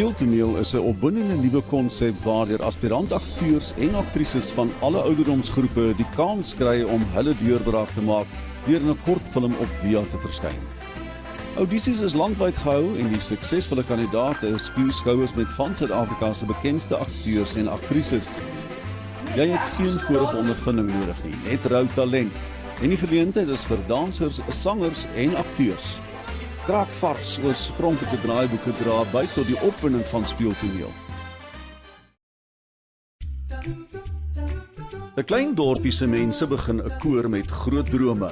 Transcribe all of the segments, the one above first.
Speeltoneel is 'n opwindende nuwe konsep waardeur aspirant-akteurs en aktrises van alle ouderdomsgroepe die kans kry om hulle deurbraak te maak deur in 'n kortfilm op via te verskyn. Audisies is landwyd gehou en die suksesvolle kandidaate spuw skouers met van Suid-Afrika se bekendste akteurs en aktrises. Jy het geen vorige ondervinding nodig nie, net rou talent. En die geleentheid is vir dansers, sangers en akteurs. Kraakvars oorspronklike draaiboeke dra by tot die opwinding van speeltoneel. 'n Klein dorpie se mense begin 'n koor met groot drome.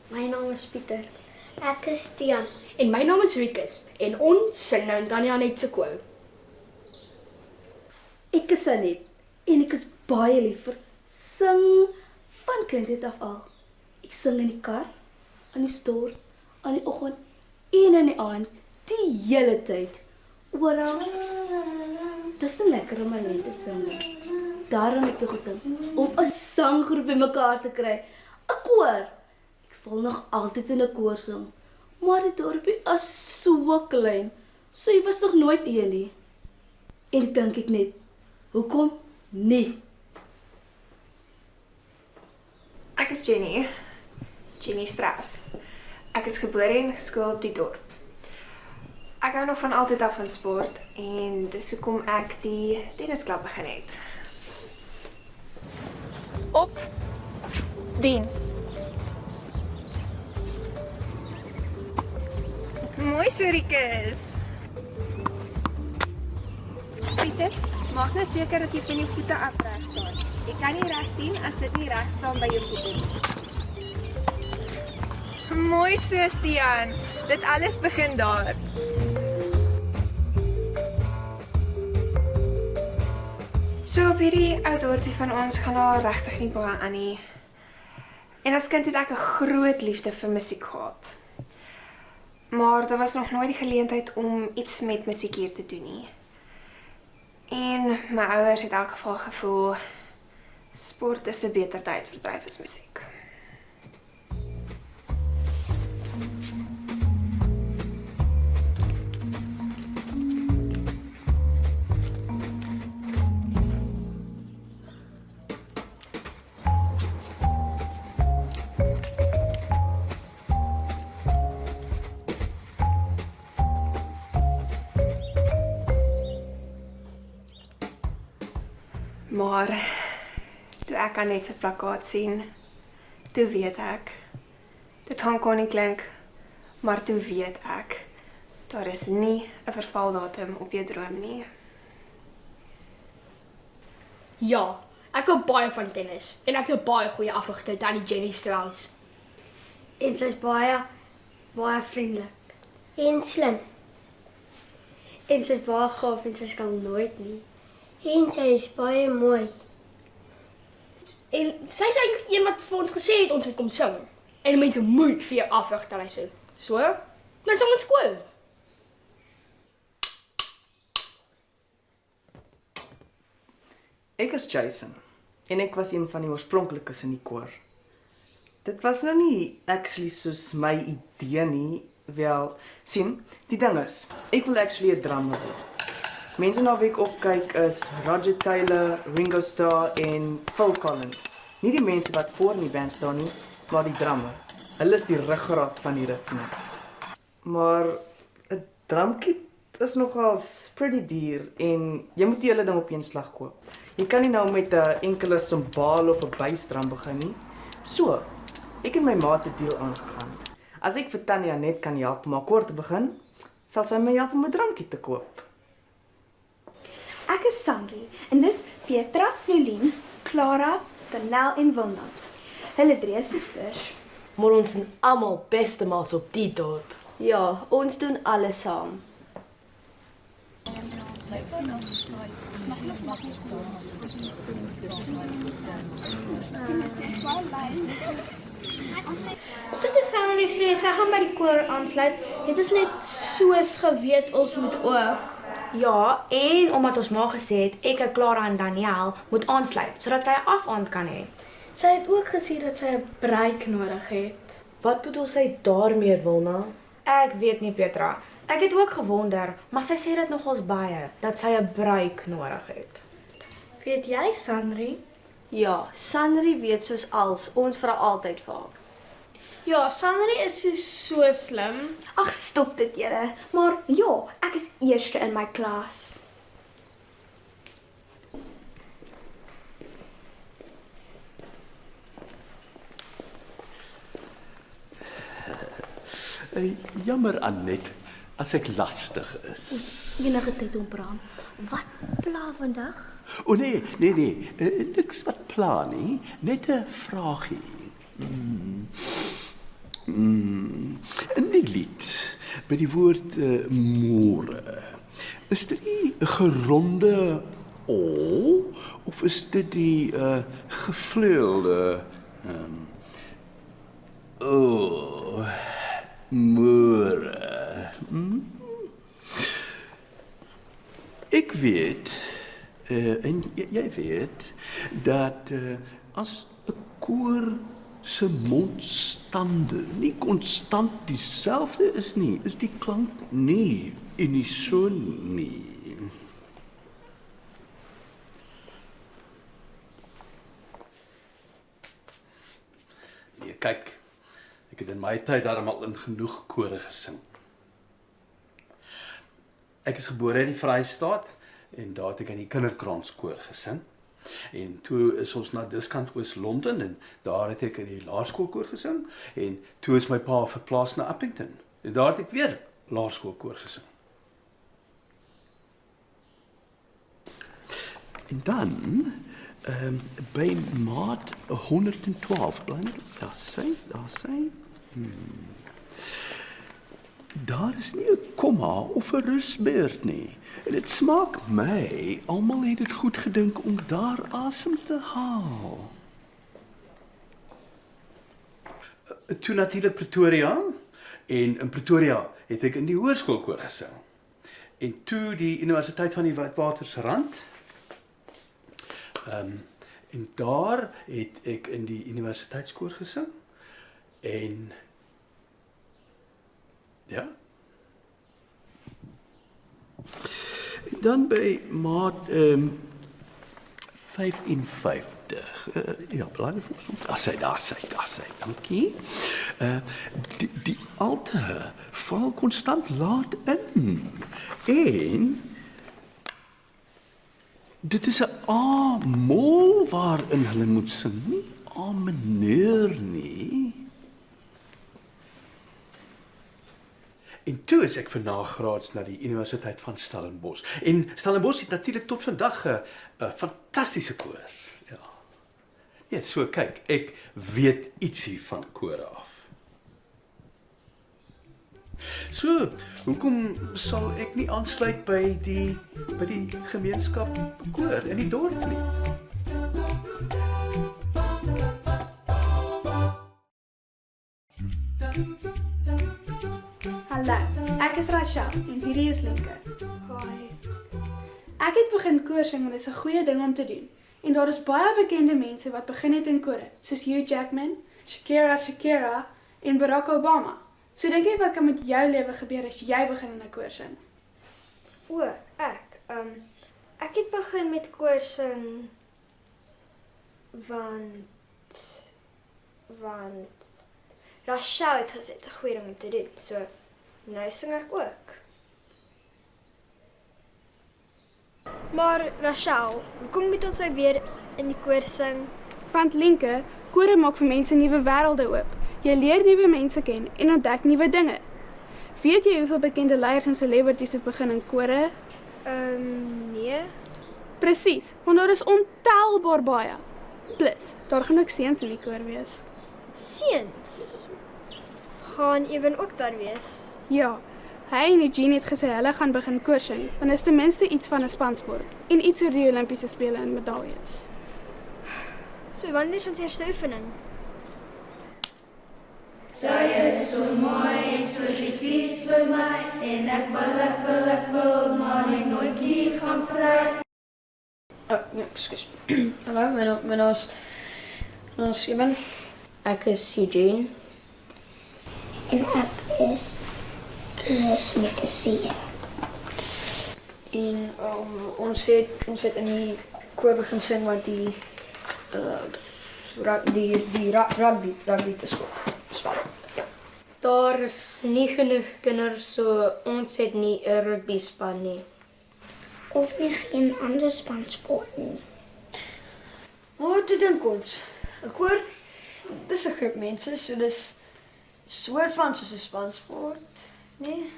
My naam is Pieter. Ek is Tian. En my naam is Rikus en ons sing nou in Tanya net se koor. Ek is Anet en ek is baie lief vir sing van kindheid af al. Ek sing in die kar, aan die stort, aan die oggend en in die aand, die hele tyd. Oral. Dis net lekker om alleen te sing. Daarom het ek gedink om 'n sanggroep bymekaar te kry, 'n koor. Ek wil nog altyd in 'n koor sing, maar die dorpie is so klein, so jy was nog nooit een nie. En dink ek net, hoekom nie? Ek is Jenny Strauss. Ek is gebore en geskool op die dorp. Ek hou nog van altyd af van sport en dis hoekom ek die tennisklub begin het. Op, dien. Mooi so, Rikus. Pieter, maak nou seker dat jy van jou voete af reg staan. Jy kan nie reg dien as dit nie reg staan by jou voete nie. Mooi so, Stian. Dit alles begin daar. So op hierdie ou dorpie van ons gaan daar regtig nie baie aan nie. En as kind het ek 'n groot liefde vir musiek gehad. Maar daar was nog nooit die geleentheid om iets met musiek hier te doen nie. En my ouers het in elk geval gevoel sport is 'n beter tydverdryf as musiek. Maar toe ek aan net se plakkaat sien, toe weet ek. Dit gaan kon nie klink, maar toe weet ek. Daar is nie 'n vervaldatum op jou droom nie. Ja, ek hou baie van tennis en ek het baie goeie afgegter aan die Jenny Strauss. En sy's baie vriendelik. En slim. En sy's baie gaaf en sy skam nooit nie. En sy is baie mooi. En sy is eintlik een wat vir ons gesê het ons moet kom sing. En die mense moet vir jou afgegter hy sê. So, nou sing ons koor. Ek is Jason en ek was een van die oorspronklikes in die koor. Dit was nou nie actually soos my idee nie. Wel, sien, die ding is, ek wil actually 'n drummer word. Mense na wie ek opkyk is Roger Taylor, Ringo Starr en Phil Collins. Nie die mense wat voor in die band staan nie, maar die drummer. Hulle is die ruggraat van die ritme. Maar 'n drumkit is nogal pretty duur en jy moet die hele ding op een slag koop. Jy kan nie nou met 'n enkele simbaal of 'n bysdram begin nie. So, ek en my maat het 'n deal aangegaan. As ek vir Tanya net kan help om haar koor te begin, sal sy my help om 'n drankie te koop. Ek is Sandri en dis Petra, Nolien, Clara, Danel en Wilna. Hulle 3 susters. Maar ons is almal beste maats op die dorp. Ja, ons doen alles saam. So dit sou nou sê, sy gaan by die koor aansluit. Het ons net soos geweet ons moet ook. Ja, en omdat ons maar gesê het ek, Clara en Daniel moet aansluit sodat sy 'n afaand kan hê. Sy het ook gesê dat sy 'n breek nodig het. Wat bedoel sy daarmee, Wilna? Ek weet nie, Petra. Ek het ook gewonder, maar sy sê dit nogals baie dat sy 'n breek nodig het. Weet jy, Sandri? Ja, Sandri weet soos als, ons vra altyd vir haar. Ja, Sandri is so slim. Ag, stop dit julle. Maar ja, ek is eerste in my klas. Jammer Annette, as ek lastig is. Enige tyd om praat. Wat pla vandag? O nee, niks wat pla nie, net 'n vragie. In die lied, by die woord môre, is dit die geronde O of is dit die gevleurde O? Môre. Ek weet, en jy weet, dat as 'n koor se mondstande nie konstant dieselfde is nie, is die klank nie unison nie. Nee, kyk, ek het in my tyd darmal in genoeg kore gesing. Ek is gebore in die Vrystaat en daar het ek in die kinderkraanskoor gesing. En toe is ons na Diskant Oos-London en daar het ek in die laerskoolkoor gesing en toe is my pa verplaas na Appington en daar het ek weer laerskoolkoor gesing. En dan by maat 112 bly net daar sy. Daar is nie 'n komma of 'n rusbeurt nie. En dit smaak my, almal het dit goed gedink om daar asem te haal. Toe natuurlik Pretoria en in Pretoria het ek in die hoërskoolkoor gesing. En toe die Universiteit van die Witwatersrand. En daar het ek in die universiteitskoor gesing. En ja. En dan by maat 55. Ja, bly vir ons. Daar sy. Dankie. Die alte val konstant laat in. En dit is 'n A-mol waarin hulle moet sing, nie A-mineur nie. En toe is ek vir nagraads na die Universiteit van Stellenbosch. En Stellenbosch het natuurlik tot vandag 'n fantastiese koor. Ja. Ja, so kyk, ek weet ietsie van kore af. So, hoekom sal ek nie aansluit by die gemeenskap koor in die dorp nie? Hallo, ek is Rachel en hierdie is Linke. Hi. Ek het begin koor sing want dit is 'n goeie ding om te doen. En daar is baie bekende mense wat begin het in kore, soos Hugh Jackman, Shakira en Barack Obama. So dink jy wat kan met jou lewe gebeur as jy begin in 'n koor sing? O, ek het begin met koor sing want Rachel het gesê dit is 'n goeie ding om te doen. So nou sing ek ook. Maar Rachel, hoekom moet ons nou weer in die koor sing? Want Lienke, kore maak vir mense nuwe wêrelde oop. Jy leer nuwe mense ken en ontdek nuwe dinge. Weet jy hoeveel bekende leiers en celebrities het begin in kore? Nee. Presies, want daar is ontelbaar baie. Plus, daar gaan ook seuns in die koor wees. Seuns? Gaan Eben ook daar wees? Ja, hy en Eugene het gesê hulle gaan begin koor sing, want is ten minste iets van 'n spansport en iets oor die Olimpiese spele en medaljes. So wanneer is ons eerste oefening? Sy is so mooi en so lieflies vir my en ek wil, maar ek nooit hier gaan vry. Ja, ekskuus. Hallo, my naam is Eben. Ek is Eugene. En ek is Chris met 'n C. En ons het in die koor begin sing wat die rugby te speel. Ja. Daar is nie genoeg kinders, so ons het nie 'n rugby span nie. Of nie geen ander spansport nie. Maar toe dink ons, 'n koor, dis 'n groep mense, so dis soort van soos 'n spansport, nee?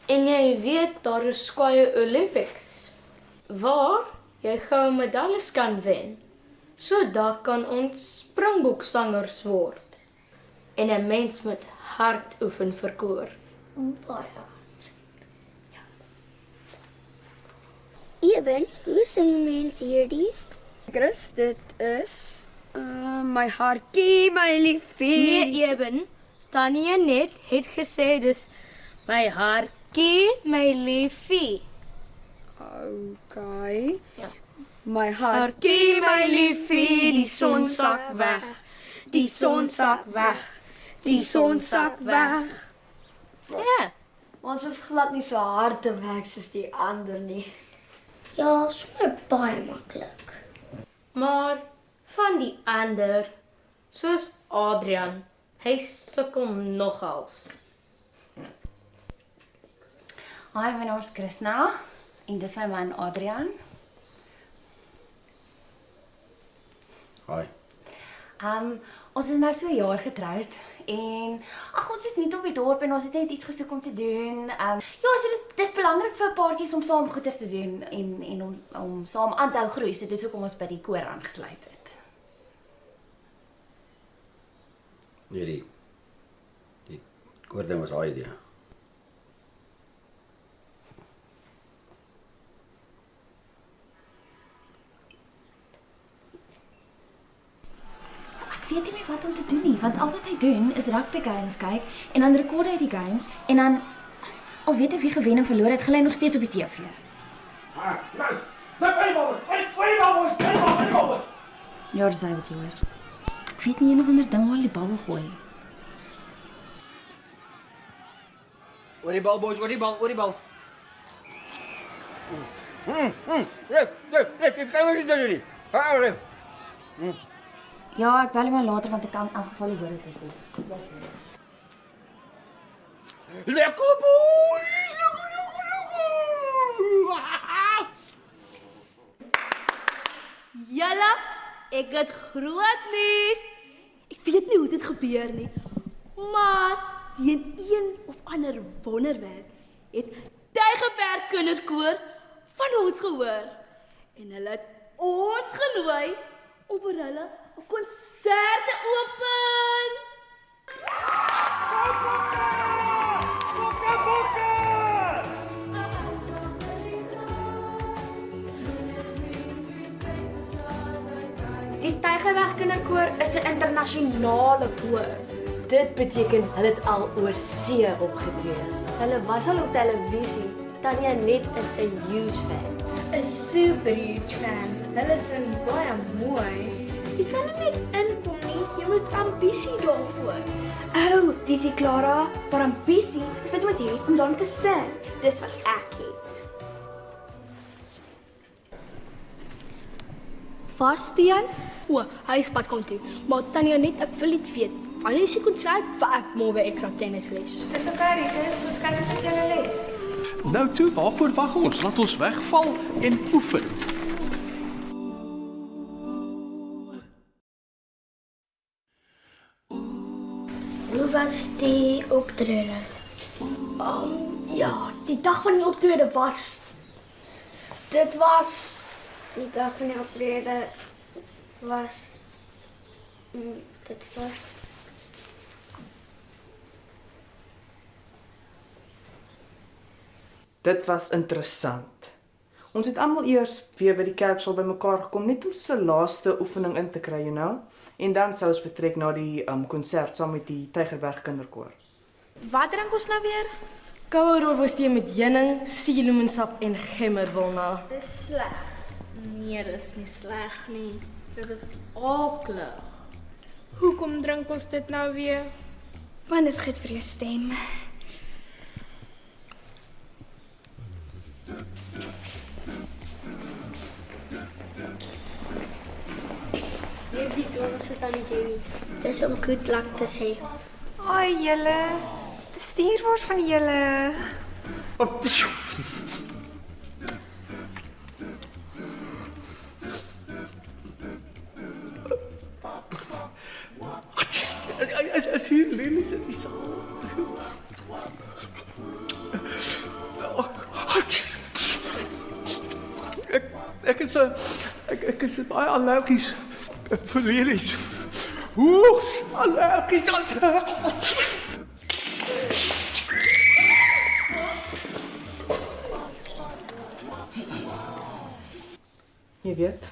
En jy weet, daar is Squire Olympics, waar jy goue medaljes kan wen. So daar kan ons springboksangers word. En 'n mens moet hard oefen vir koor. Baie. Eben, hoe sing mense hierdie? Chris, dit is my hartjie, my liefie. Nee, Eben, Tanya net het gesê dis my hartjie, my liefie. Okay. Ja. My hartjie, my liefie, die son sak weg. Die son sak weg. Die son sak weg. Ja, ons hoef glad nie so hard te werk soos die ander nie. Ja, sommer baie maklik. Maar van die ander, soos Adrian, hy sukkel nogals. Hi, my naam is Krishna en dis my man Adrian. Hi. Ons is nou so 'n jaar getroud en ons is nie op die dorp en ons het net iets gesoek om te doen. Ja, so dis belangrik vir paartjies om saam goeders te doen en om saam aan te hou groei. So dis hoekom ons by die koor aangesluit het. Nee, die koording was haar idee. Ek weet nie meer wat om te doen nie, want al wat hy doen is rugby games kyk en dan rekord hy die games en dan al weet hy wie gewen en verloor het, gaan hy nog steeds op die TV. Ja, dis hy wat jy hoor. Ek weet nie een of ander ding waar hy die bal wil gooi. Oor die bal, boys, oor die bal. Ref, jy kan nie doen nie. Ref. Ja, ek bel hom maar later want ek kan aangeval hoor dit is. Lekker boys, lekker. Julle, ek het groot nuus. Ek weet nie hoe dit gebeur nie, maar teen een of ander wonderwerk het Tygerberg Kinderkoor van ons gehoor en hulle het ons genooi om vir hulle 'n konsert te open. Die Tygerberg Kinderkoor is 'n internasionale koor. Dit beteken hulle het al oor see opgetree. Hulle was al op televisie. Tanya net is 'n huge fan. 'n Super huge fan. Hulle sing baie mooi. Jy kan net inkom nie. Jy moet ambisie daarvoor. Dis die Clara, maar ambisie is wat jy moet hê om dan te sing. Dis wat ek het. Bastian? Hy is pad kom toe. Maar Tanya net, ek wil net weet, wanneer is die konsert vir ek môre ekstra tennisles? Dis okay, Ritus, ons kan dus 'n keer les. Nou toe, waarvoor wag ons? Laat ons wegval en oefen. Hoe was die optrede? Ja, die dag van die optrede was... Dit was... Die dag van die optrede was... Dit was... Dit was interessant. Ons het almal eers weer by die kerksaal bymekaar gekom net om so 'n laaste oefening in te kry, you know? En dan sou ons vertrek na die konsert saam met die Tygerberg kinderkoor. Wat drink ons nou weer? Koue rooibos-tee met heuning, suurlemoensap en gemmerwilna. Dis sleg. Nee, dis nie sleg nie. Dit is aklig. Hoekom drink ons dit nou weer? Want dit is goed vir jou stem. Die blomste van die Jenny. Dis om good luck te sê. Ai julle, dis dierbaar van julle. As hier Lily sit die saal. Ek is baie allergies vir lelies. Oes, allergies. Jy weet,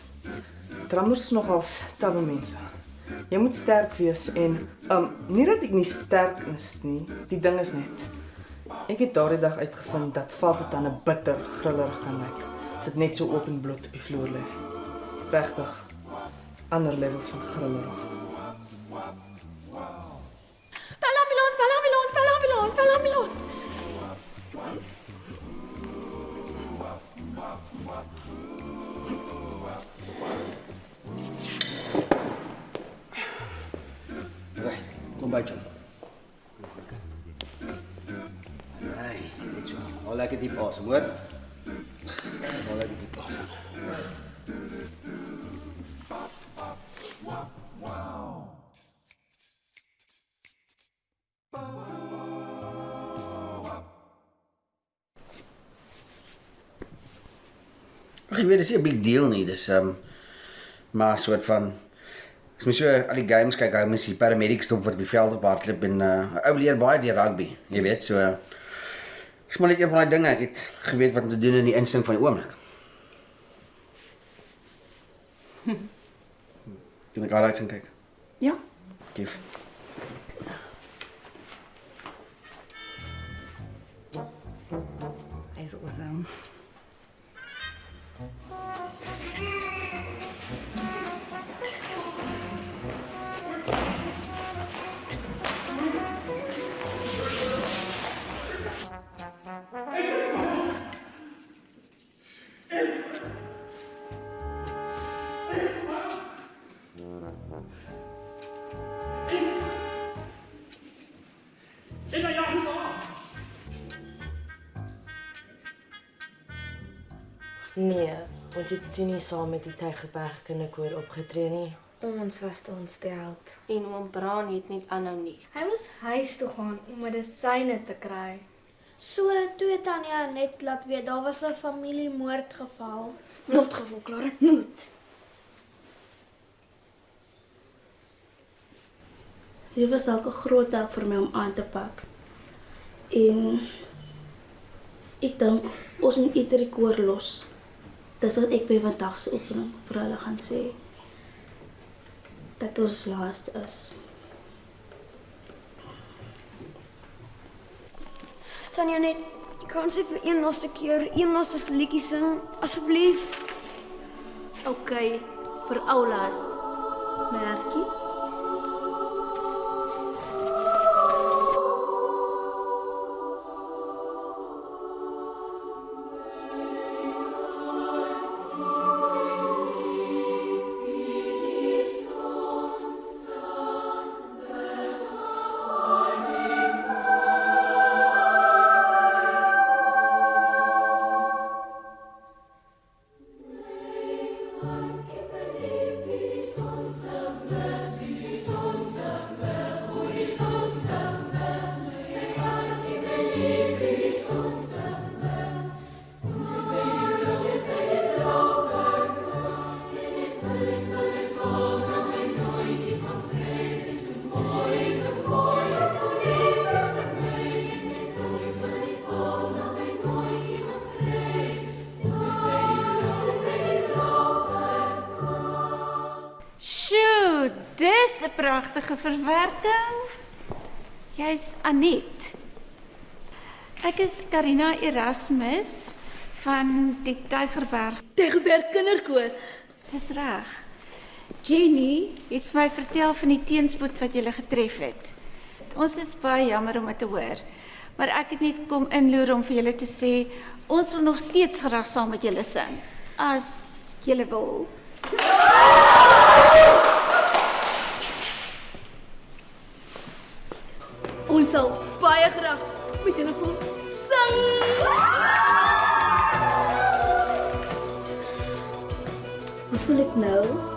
drummers is nogals tawe mense. Jy moet sterk wees en nie dat ek nie sterk is nie, die ding is net. Ek het daardie dag uitgevind dat valvetande bitter grillerig kan lyk. As dit net so oop en bloot op die vloer lê. Regtig ander levels van grillerig. Bel ambulans, bel ambulans, bel ambulans, bel ambulans. Okay, kom by John. Nee, net so. Al lekker diep asem, hoor? Al lekker diep asem. Ek weet, dis nie 'n big deal nie, dis maar soort van as mens so al die games kyk, hou mens die paramedics stop wat op die veld op hardloop en ou leer baie deur rugby, jy weet, so is maar net een van daai dinge, ek het geweet wat om te doen in die instink van die oomblik. Kan ek highlights gaan kyk? Ja. Kief. Hy's awesome. Nee, ons het toe nie saam met die Tygerberg kinderkoor opgetree nie. Ons was te ontstel. En oom Bran het net aanhou nie. Hy moes huis toe gaan om medisyne te kry. So, toe het Tanya net laat weet, daar was 'n familiemoordgeval. Noodgeval, Clara, nood. Dit was dalk 'n groot taak vir my om aan te pak. En ek dink ons moet iets die koor los. Dis wat ek by vandag se oefening vir hulle gaan sê. Dat ons laaste is. Tanya net, ek kan sê vir een laaste keer, een laaste liedjie sing, asseblief. OK, vir oulaas. Merkie. pragtige verwerking. Jy's Anet. Ek is Karina Erasmus van die Tygerberg Kinderkoor. Dis reg. Jenny het vir my vertel van die teenspoed wat julle getref het. Ons is baie jammer om dit te hoor, maar ek het net kom inloer om vir julle te sê, ons wil nog steeds graag saam met julle sing, as julle wil. Ons sal baie graag met julle kom sing. Hoe voel ek nou?